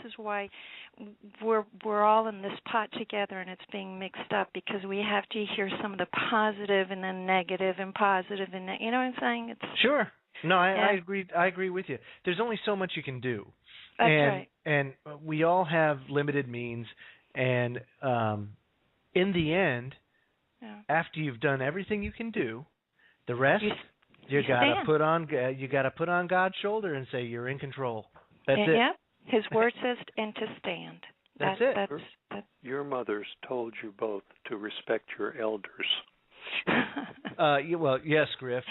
is why we're all in this pot together, and it's being mixed up because we have to hear some of the positive and then negative and positive, and you know what I'm saying? It's sure. No, I agree. I agree with you. There's only so much you can do. That's right. And we all have limited means, and in the end, after you've done everything you can do, the rest you gotta put on God's shoulder and say you're in control. That's it. Yeah, His word says, and to stand. That's it. Your mothers told you both to respect your elders. Well, yes, Griff.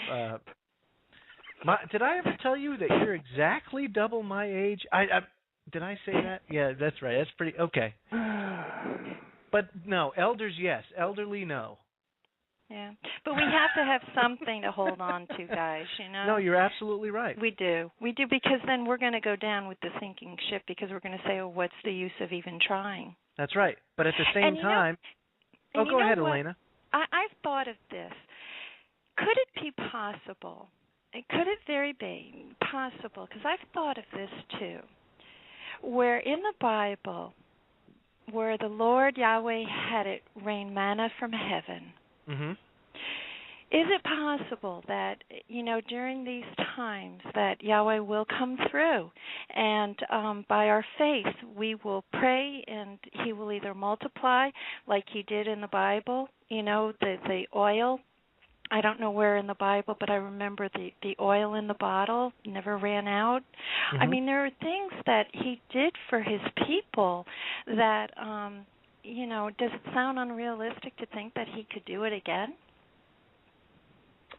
Did I ever tell you that you're exactly double my age? Did I say that? Yeah, that's right. That's pretty okay. But no, elders, yes. Elderly, no. Yeah, but we have to have something to hold on to, guys, you know? No, you're absolutely right. We do, because then we're going to go down with the sinking ship because we're going to say, oh, what's the use of even trying? That's right. But at the same time... go ahead, Elena. I've thought of this. Could it be possible, could it very be possible, because I've thought of this too, where in the Bible, where the Lord Yahweh had it rain manna from heaven, mm-hmm. Is it possible that, you know, during these times that Yahweh will come through and by our faith we will pray and He will either multiply like He did in the Bible, you know, the oil. I don't know where in the Bible, but I remember the oil in the bottle never ran out. Mm-hmm. I mean, there are things that He did for His people that, you know, does it sound unrealistic to think that He could do it again?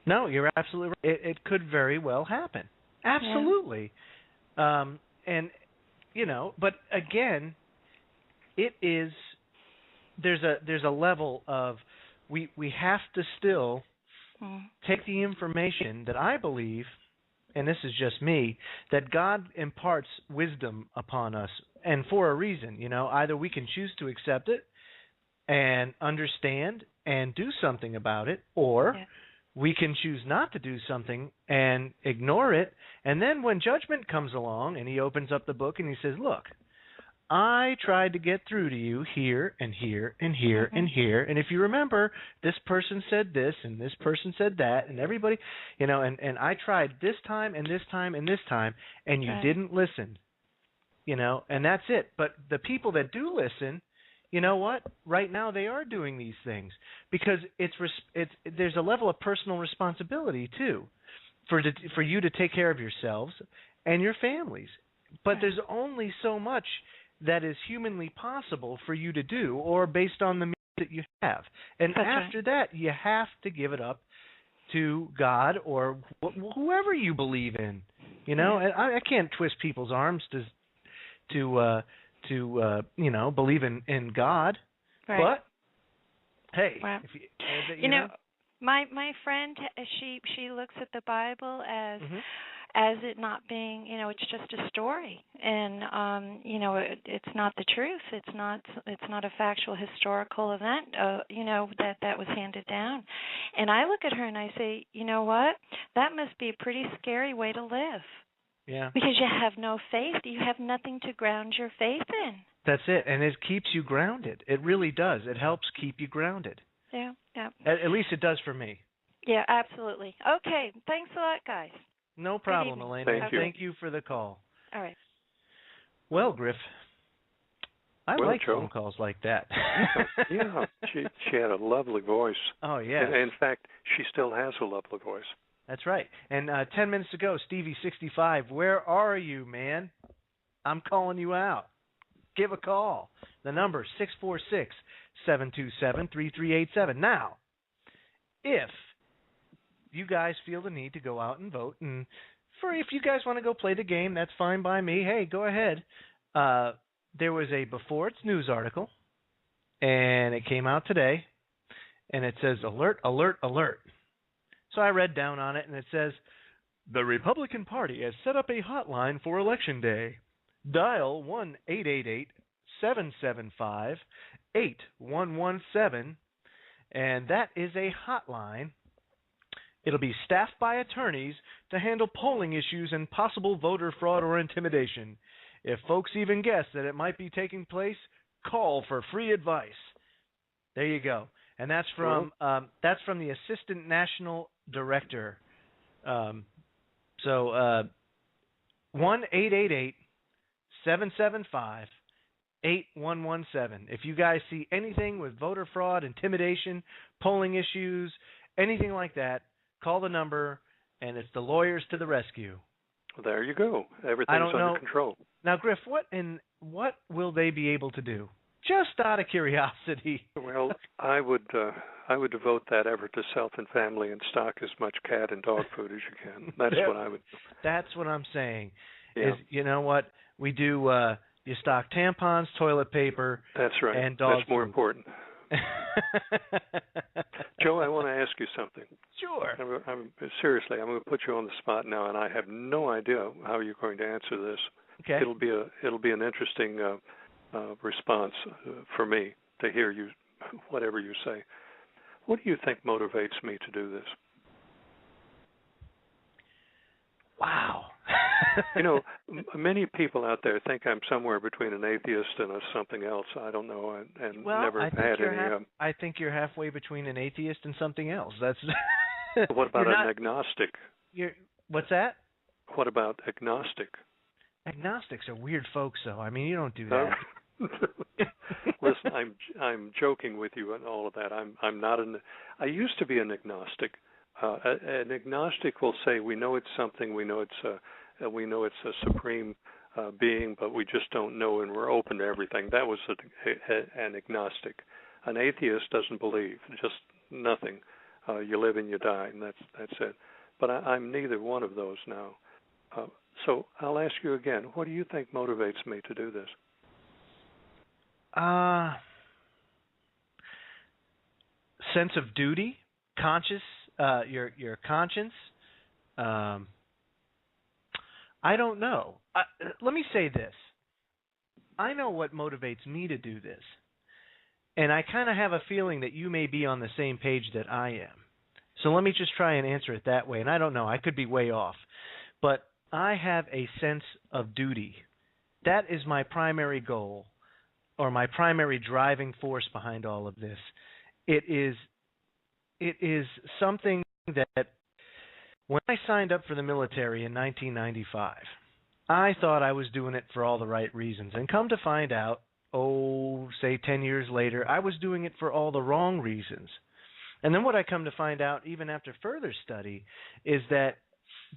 No, you're absolutely right. It could very well happen. Absolutely. Yeah. And, you know, but again, there's a level of, we have to still take the information that I believe, and this is just me, that God imparts wisdom upon us, and for a reason, you know, either we can choose to accept it and understand and do something about it, or we can choose not to do something and ignore it. And then when judgment comes along and He opens up the book and He says, look, I tried to get through to you here and here and here and here. And if you remember, this person said this and this person said that, and everybody, you know, and I tried this time and this time and this time, and you didn't listen, you know, and that's it. But the people that do listen, you know what? Right now they are doing these things because there's a level of personal responsibility too, for you to take care of yourselves and your families. But there's only so much that is humanly possible for you to do, or based on the means that you have. And after that, you have to give it up to God or whoever you believe in. You know, and I can't twist people's arms to you know, believe in God. Right. But hey, if you know, my friend, she looks at the Bible as it not being, you know, it's just a story, and you know, it's not the truth. It's not a factual historical event, you know, that was handed down. And I look at her and I say, you know what? That must be a pretty scary way to live. Yeah. Because you have no faith. You have nothing to ground your faith in. That's it. And it keeps you grounded. It really does. It helps keep you grounded. Yeah. At least it does for me. Yeah, absolutely. Okay. Thanks a lot, guys. No problem, Elena. Thank you for the call. All right. Well, Griff, I like phone calls like that. Yeah. She had a lovely voice. Oh, yeah. And in fact, she still has a lovely voice. That's right. And 10 minutes ago, Stevie65, where are you, man? I'm calling you out. Give a call. The number, 646-727-3387. Now, if you guys feel the need to go out and vote, and if you guys want to go play the game, that's fine by me. Hey, go ahead. There was a Before It's News article, and it came out today, and it says, alert, alert, alert. So I read down on it, and it says, the Republican Party has set up a hotline for Election Day. Dial 1-888-775-8117, and that is a hotline. It'll be staffed by attorneys to handle polling issues and possible voter fraud or intimidation. If folks even guess that it might be taking place, call for free advice. There you go. And that's from the Assistant National Director. 1-888-775-8117. If you guys see anything with voter fraud, intimidation, polling issues, anything like that, call the number, and it's the lawyers to the rescue. There you go. Everything's under control. Now, Griff, what will they be able to do? Just out of curiosity. Well, I would devote that effort to self and family and stock as much cat and dog food as you can. That's what I would do. That's what I'm saying. Yeah. Is, you know what? We do, you stock tampons, toilet paper, that's right. And dog That's more food. important. Joe, I want to ask you something. Sure. Seriously, I'm going to put you on the spot now, and I have no idea how you're going to answer this. Okay. It'll be an interesting response for me to hear you, whatever you say. What do you think motivates me to do this? Wow. You know, many people out there think I'm somewhere between an atheist and something else. I don't know, and never had any. I think you're halfway between an atheist and something else. That's. What about an agnostic? What's that? What about agnostic? Agnostics are weird folks, though. I mean, you don't do that. Listen, I'm joking with you and all of that. I'm not I used to be an agnostic. An agnostic will say we know it's something, we know it's a supreme being, but we just don't know, and we're open to everything. That was an agnostic. An atheist doesn't believe, just nothing. You live and you die, and that's it. But I'm neither one of those now. So I'll ask you again, what do you think motivates me to do this? Sense of duty, conscious, your conscience. I don't know. Let me say this. I know what motivates me to do this, and I kind of have a feeling that you may be on the same page that I am. So let me just try and answer it that way, and I don't know. I could be way off. But I have a sense of duty. That is my primary goal, or my primary driving force behind all of this. It is something that when I signed up for the military in 1995, I thought I was doing it for all the right reasons. And come to find out, say 10 years later, I was doing it for all the wrong reasons. And then what I come to find out, even after further study, is that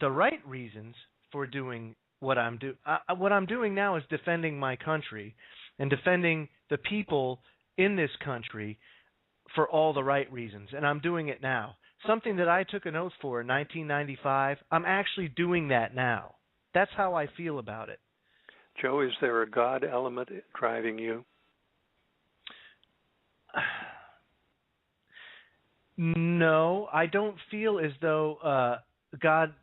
the right reasons for doing what I'm doing now is defending my country and defending the people in this country for all the right reasons. And I'm doing it now. Something that I took an oath for in 1995, I'm actually doing that now. That's how I feel about it. Joe, is there a God element driving you? No, I don't feel as though God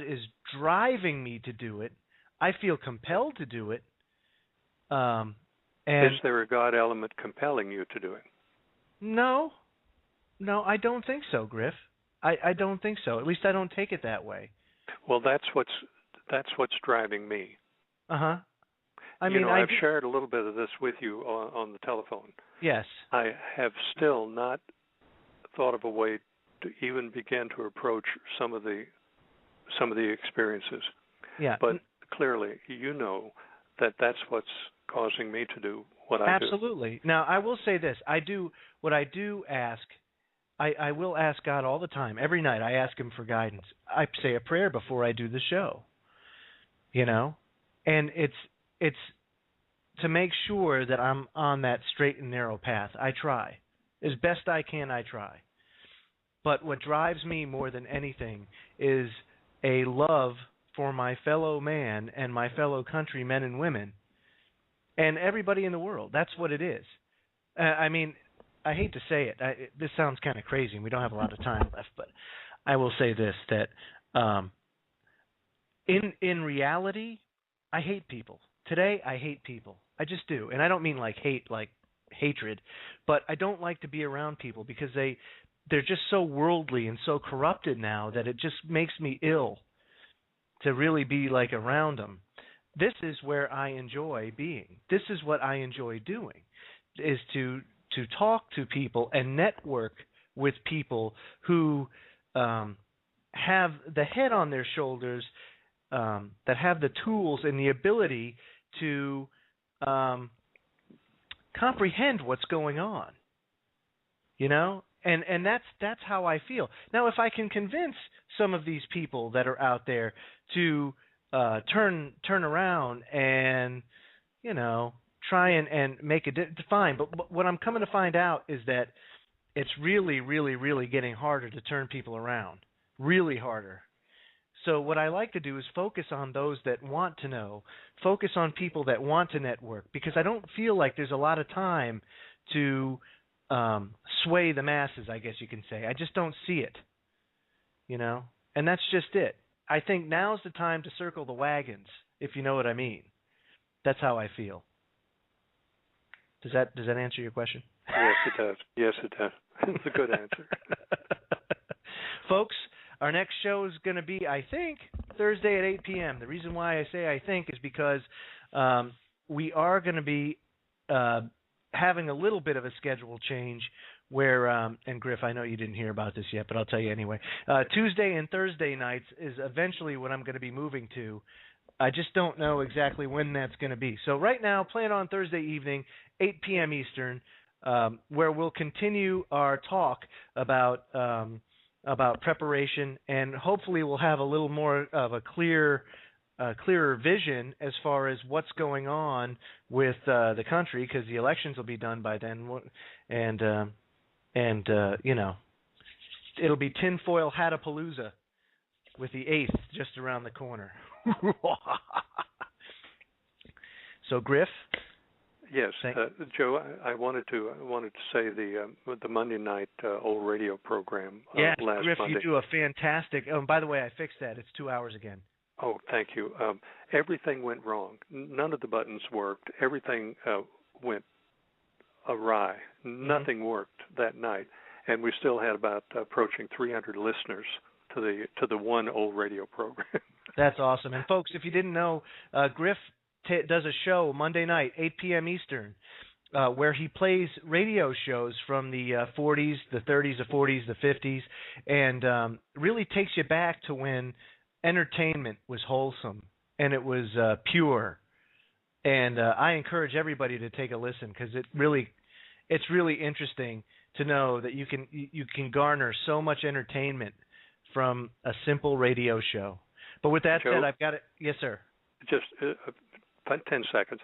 is driving me to do it. I feel compelled to do it. And is there a God element compelling you to do it? No, I don't think so, Griff. I don't think so. At least I don't take it that way. Well, that's what's driving me. Uh-huh. I've shared a little bit of this with you on the telephone. Yes. I have still not thought of a way to even begin to approach some of the experiences. Yeah. But clearly, you know that's what's causing me to do what I do. Absolutely. Now, I will say this. I will ask God all the time. Every night I ask him for guidance. I say a prayer before I do the show. And it's to make sure that I'm on that straight and narrow path. I try. As best I can, I try. But what drives me more than anything is a love for my fellow man and my fellow countrymen and women and everybody in the world. That's what it is. I hate to say it. This sounds kind of crazy, and we don't have a lot of time left, but I will say this, that in reality, I hate people. Today, I hate people. I just do. And I don't mean like hate, like hatred, but I don't like to be around people because they're just so worldly and so corrupted now that it just makes me ill to really be like around them. this is where I enjoy being. This is what I enjoy doing, is to talk to people and network with people who have the head on their shoulders, that have the tools and the ability to comprehend what's going on. You know? And that's how I feel. Now, if I can convince some of these people that are out there to turn around and, you know, try and make it fine. But what I'm coming to find out is that it's really, really, really getting harder to turn people around. Really harder. So what I like to do is focus on those that want to know, focus on people that want to network, because I don't feel like there's a lot of time to sway the masses, I guess you can say. I just don't see it, you know, and that's just it. I think now's the time to circle the wagons, if you know what I mean. That's how I feel. Does that answer your question? Yes, it does. Yes, it does. It's a good answer. Folks, our next show is going to be, I think, Thursday at 8 p.m. The reason why I say I think is because we are going to be having a little bit of a schedule change where, and Griff, I know you didn't hear about this yet, but I'll tell you anyway. Tuesday and Thursday nights is eventually what I'm going to be moving to. I just don't know exactly when that's going to be. So right now, plan on Thursday evening, 8 p.m. Eastern, where we'll continue our talk about preparation, and hopefully we'll have a little more of a clearer vision as far as what's going on with the country, because the elections will be done by then, and you know, it'll be tinfoil hatapalooza with the 8th just around the corner. So, Griff. Yes, Joe. I wanted to say the Monday night old radio program last Griff, Monday. you do a fantastic. Oh, and by the way, I fixed that. It's 2 hours again. Oh, thank you. Everything went wrong. None of the buttons worked. Everything went awry. Mm-hmm. Nothing worked that night, and we still had about approaching 300 listeners to the one old radio program. That's awesome. And folks, if you didn't know, Griff does a show Monday night, 8 p.m. Eastern, where he plays radio shows from the 40s, the 30s, the 40s, the 50s, and really takes you back to when entertainment was wholesome and it was pure. And I encourage everybody to take a listen, because it's really interesting to know that you can garner so much entertainment from a simple radio show. But with that Joe, said, I've got it. Yes, sir. Just 10 seconds.